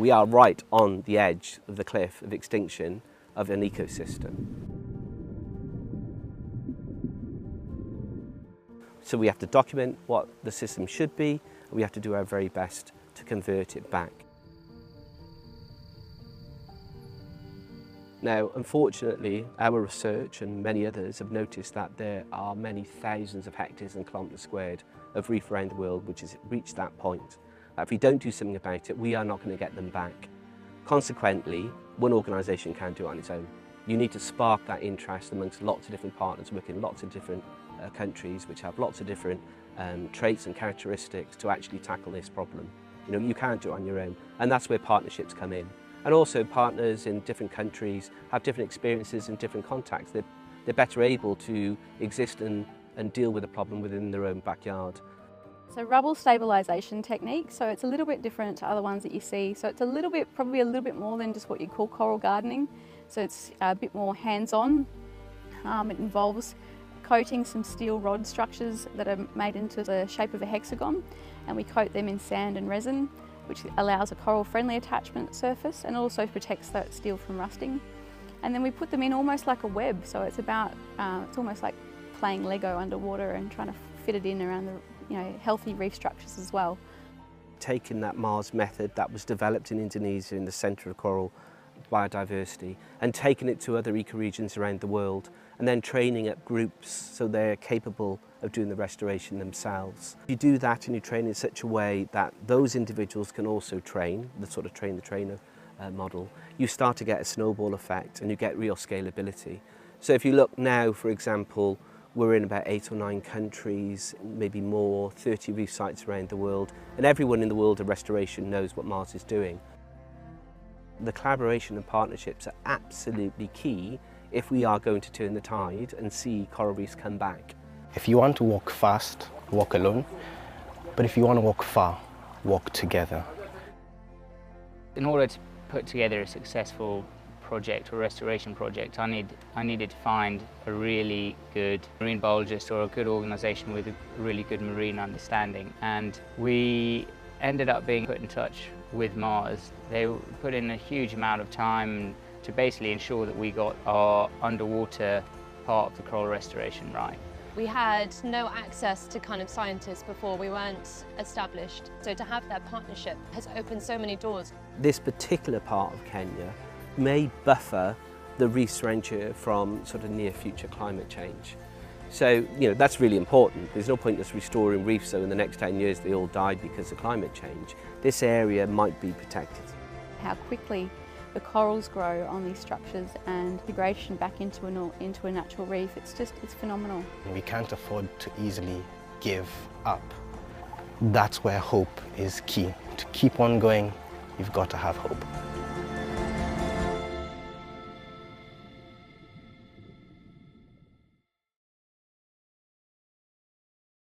we are right on the edge of the cliff of extinction of an ecosystem. So we have to document what the system should be, and we have to do our very best to convert it back. Now, unfortunately, our research and many others have noticed that there are many thousands of hectares and kilometres squared of reef around the world which has reached that point. If we don't do something about it, we are not going to get them back. Consequently, one organisation can't do it on its own. You need to spark that interest amongst lots of different partners working in lots of different countries which have lots of different traits and characteristics to actually tackle this problem. You know, you can't do it on your own, and that's where partnerships come in. And also partners in different countries have different experiences and different contacts. They're better able to exist and deal with a problem within their own backyard. So rubble stabilisation technique, so it's a little bit different to other ones that you see. So it's a little bit, probably a little bit more than just what you call coral gardening. So it's a bit more hands-on. It involves coating some steel rod structures that are made into the shape of a hexagon, and we coat them in sand and resin, which allows a coral-friendly attachment surface and also protects that steel from rusting. And then we put them in almost like a web, so it's almost like playing Lego underwater and trying to fit it in around the healthy reef structures as well. Taking that Mars method that was developed in Indonesia in the centre of coral biodiversity and taking it to other ecoregions around the world, and then training up groups so they're capable of doing the restoration themselves. You do that and you train in such a way that those individuals can also train, the sort of train-the-trainer model. You start to get a snowball effect and you get real scalability. So if you look now, for example, we're in about 8 or 9 countries, maybe more, 30 reef sites around the world, and everyone in the world of restoration knows what Mars is doing. The collaboration and partnerships are absolutely key if we are going to turn the tide and see coral reefs come back. If you want to walk fast, walk alone. But if you want to walk far, walk together. In order to put together a successful project or restoration project, I needed to find a really good marine biologist or a good organisation with a really good marine understanding. And we ended up being put in touch with Mars. They put in a huge amount of time to basically ensure that we got our underwater part of the coral restoration right. We had no access to kind of scientists before, we weren't established. So to have that partnership has opened so many doors. This particular part of Kenya may buffer the reefs around here from sort of near future climate change. So, that's really important. There's no point just restoring reefs so in the next 10 years they all died because of climate change. This area might be protected. How quickly the corals grow on these structures and integration back into a natural reef, it's phenomenal. We can't afford to easily give up. That's where hope is key. To keep on going, you've got to have hope.